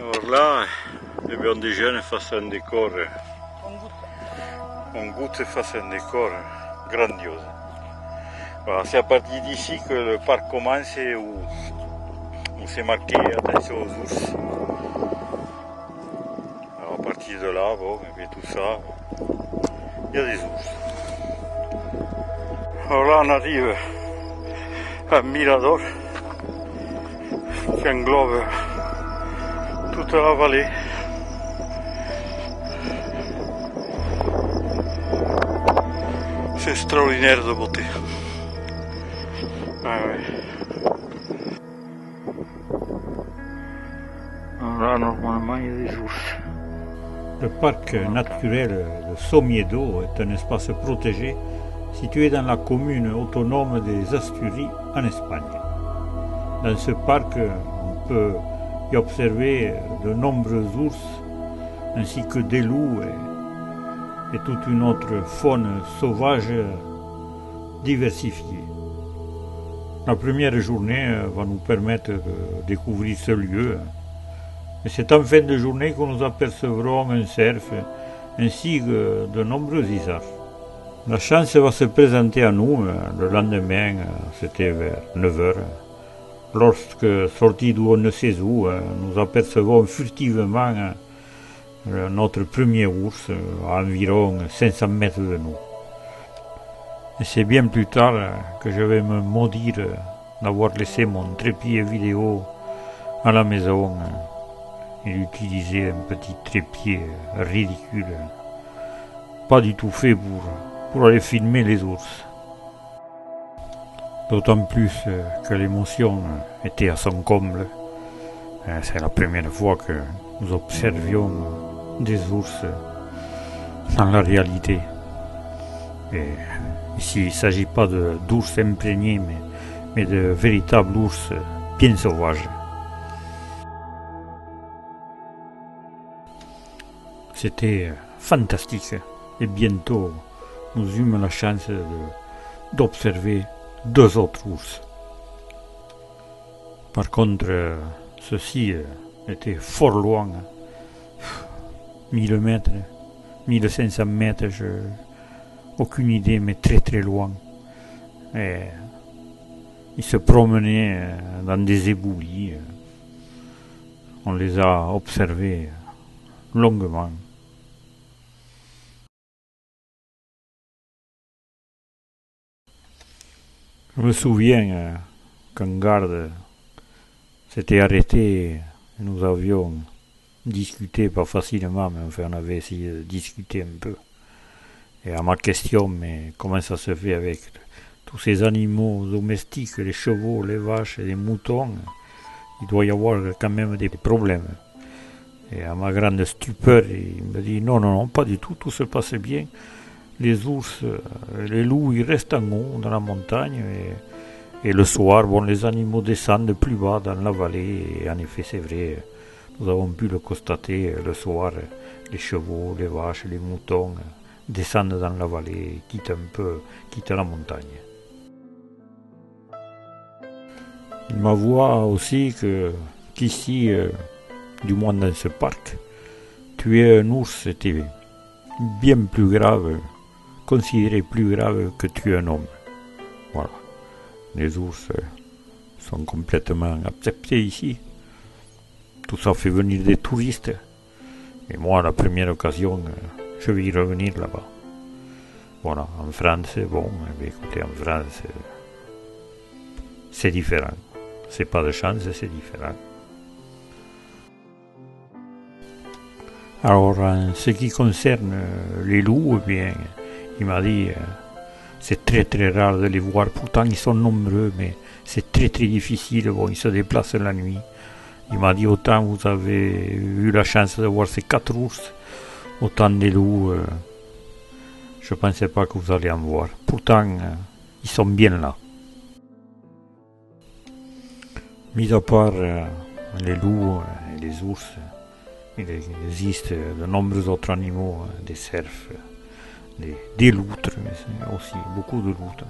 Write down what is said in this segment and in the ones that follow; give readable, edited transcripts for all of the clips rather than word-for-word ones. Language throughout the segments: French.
Alors là, abbiamo des jeunes face à un décor, on goûte face à un décor grandiose. Voilà, c'est à partir d'ici que le parc commence et où c'est marqué attention aux ours. Alors à partir de là, bon, et puis tout ça, il y a des ours. Alors là on arrive à Mirador qui englobe toute la vallée. C'est extraordinaire de beauté. Ah ouais. Alors là, normalement, il y a des ours. Le parc naturel de Somiedo est un espace protégé situé dans la commune autonome des Asturies en Espagne. Dans ce parc, on peut y observer de nombreux ours ainsi que des loups et toute une autre faune sauvage diversifiée. La première journée va nous permettre de découvrir ce lieu. Et c'est en fin de journée que nous apercevrons un cerf ainsi que de nombreux isards. La chance va se présenter à nous le lendemain, c'était vers 9 h. Lorsque, sortis d'où on ne sait où, nous apercevons furtivement notre premier ours à environ 500 mètres de nous. Et c'est bien plus tard que je vais me maudire d'avoir laissé mon trépied vidéo à la maison et d'utiliser un petit trépied ridicule, pas du tout fait pour aller filmer les ours. D'autant plus que l'émotion était à son comble. C'est la première fois que nous observions des ours dans la réalité. Et ici, il ne s'agit pas d'ours imprégnés, mais de véritables ours bien sauvages. C'était fantastique. Et bientôt, nous eûmes la chance d'observer 2 autres ours. Par contre, ceux-ci étaient fort loin. 1000 mètres, 1500 mètres, aucune idée, mais très très loin. Et ils se promenaient dans des éboulis. On les a observés longuement. Je me souviens qu'un garde s'était arrêté et nous avions discuté, pas facilement, mais enfin on avait essayé de discuter un peu. Et à ma question, mais comment ça se fait avec tous ces animaux domestiques, les chevaux, les vaches et les moutons, il doit y avoir quand même des problèmes. Et à ma grande stupeur, il me dit non, pas du tout, tout se passe bien. Les ours, les loups, ils restent en haut dans la montagne et le soir, bon, les animaux descendent plus bas dans la vallée. Et en effet, c'est vrai, nous avons pu le constater le soir, les chevaux, les vaches, les moutons descendent dans la vallée, quittent la montagne. Il m'avoua aussi qu'ici, du moins dans ce parc, tuer un ours était bien plus grave, considéré plus grave que tuer un homme. Voilà. Les ours sont complètement acceptés ici. Tout ça fait venir des touristes. Et moi, à la première occasion, je vais y revenir là-bas. Voilà, en France, bon, écoutez, en France, c'est différent. C'est pas de chance, c'est différent. Alors, en ce qui concerne les loups, eh bien, il m'a dit c'est très très rare de les voir, pourtant ils sont nombreux, mais c'est très très difficile, bon, ils se déplacent la nuit. Il m'a dit autant vous avez eu la chance de voir ces 4 ours, autant des loups, je ne pensais pas que vous allez en voir. Pourtant, ils sont bien là. Mis à part les loups et les ours, il existe de nombreux autres animaux, des cerfs, des loutres, mais aussi beaucoup de loutres,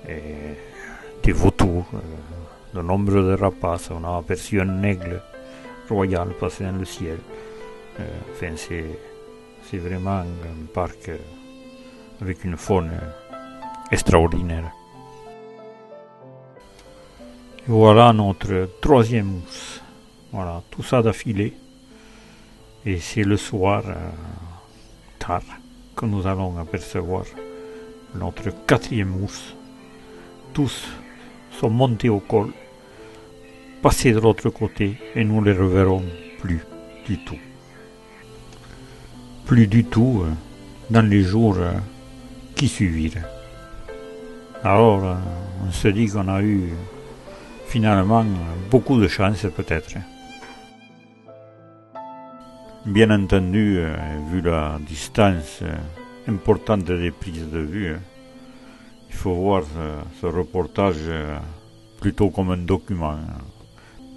et des vautours, de nombreux rapaces. On a aperçu un aigle royal passé dans le ciel. Enfin, c'est vraiment un parc avec une faune extraordinaire. Et voilà notre troisième ours. Voilà, tout ça d'affilée. Et c'est le soir, tard, que nous allons apercevoir notre quatrième ours. Tous sont montés au col, passés de l'autre côté, et nous ne les reverrons plus du tout. Plus du tout dans les jours qui suivirent. Alors, on se dit qu'on a eu finalement beaucoup de chance peut-être. Bien entendu, vu la distance importante des prises de vue, il faut voir ce reportage plutôt comme un document.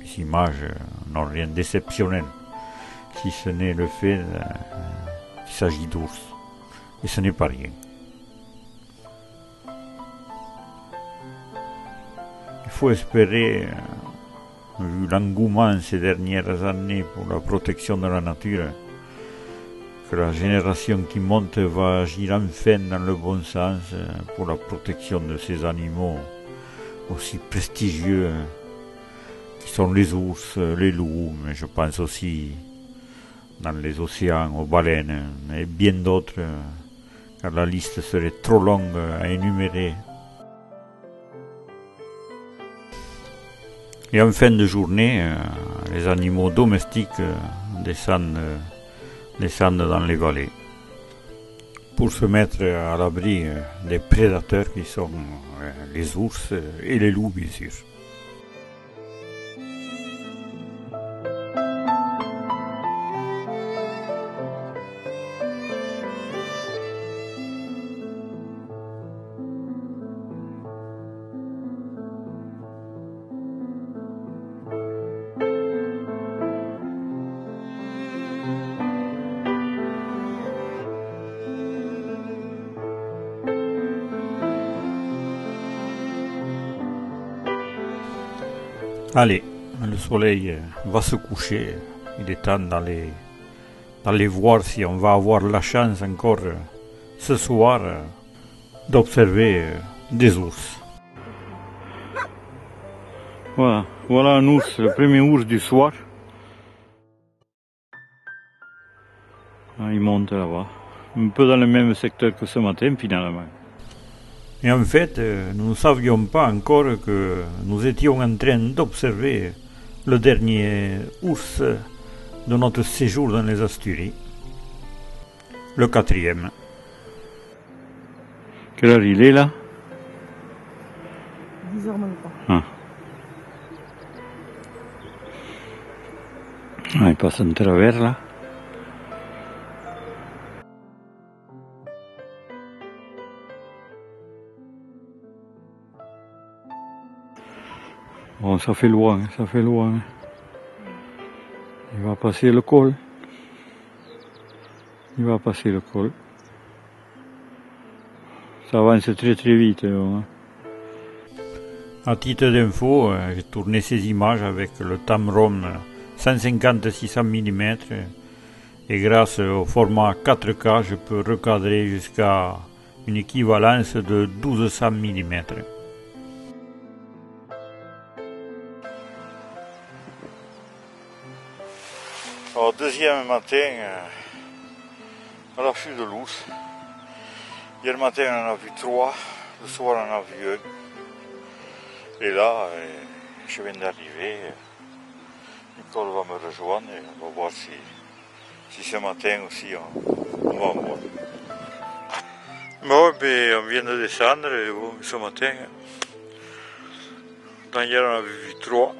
Les images n'ont rien d'exceptionnel, si ce n'est le fait qu'il s'agit d'ours. Et ce n'est pas rien. Il faut espérer, vu l'engouement ces dernières années pour la protection de la nature, que la génération qui monte va agir enfin dans le bon sens pour la protection de ces animaux aussi prestigieux qui sont les ours, les loups, mais je pense aussi dans les océans, aux baleines et bien d'autres, car la liste serait trop longue à énumérer. Et en fin de journée, les animaux domestiques descendent dans les vallées pour se mettre à l'abri des prédateurs qui sont les ours et les loups, bien sûr. Allez, le soleil va se coucher, il est temps d'aller voir si on va avoir la chance encore ce soir d'observer des ours. Voilà un ours, le premier ours du soir. Il monte là-bas, un peu dans le même secteur que ce matin finalement. Et en fait, nous ne savions pas encore que nous étions en train d'observer le dernier ours de notre séjour dans les Asturies. Le quatrième. Quelle heure il est là? 10h même pas. Il passe en travers là. Bon, ça fait loin. Il va passer le col. Ça avance très très vite. À titre d'info, j'ai tourné ces images avec le Tamron 150-600 mm et grâce au format 4K, je peux recadrer jusqu'à une équivalence de 1200 mm. Alors, deuxième matin, à l'affût de l'ours. Hier matin, on en a vu 3, le soir, on en a vu 1. Et là, je viens d'arriver. Nicole va me rejoindre et on va voir si ce matin aussi on va en voir. Bon, on vient de descendre et bon, ce matin, hier on a vu 3,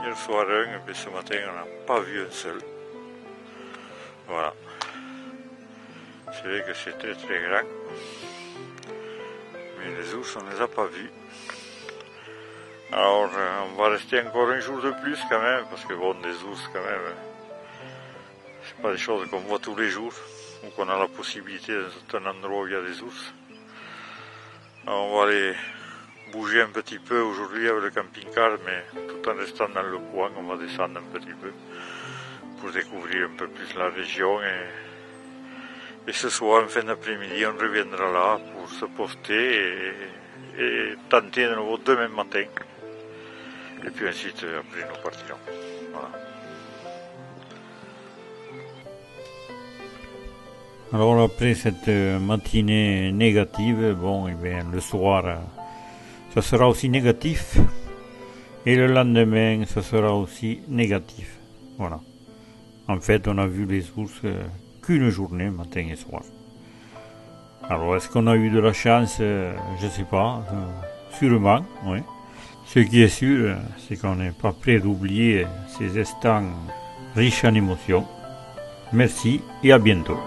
hier soir 1, et ce matin on n'a pas vu un seul. Voilà. C'est vrai que c'est très très grand, mais les ours on ne les a pas vus. Alors on va rester encore un jour de plus quand même, parce que bon, des ours quand même, c'est pas des choses qu'on voit tous les jours, ou qu'on a la possibilité dans un endroit où il y a des ours. Alors on va aller bouger un petit peu aujourd'hui avec le camping-car, mais tout en restant dans le coin, on va descendre un petit peu pour découvrir un peu plus la région. Et ce soir, en fin d'après-midi, on reviendra là pour se poster et tenter de nouveau demain matin. Et puis ensuite, après, nous partirons. Voilà. Alors après cette matinée négative, bon, et bien le soir, ça sera aussi négatif. Et le lendemain, ça sera aussi négatif. Voilà. En fait, on a vu les ours qu'une journée, matin et soir. Alors, est-ce qu'on a eu de la chance? Je ne sais pas. Sûrement, oui. Ce qui est sûr, c'est qu'on n'est pas prêt d'oublier ces instants riches en émotions. Merci et à bientôt.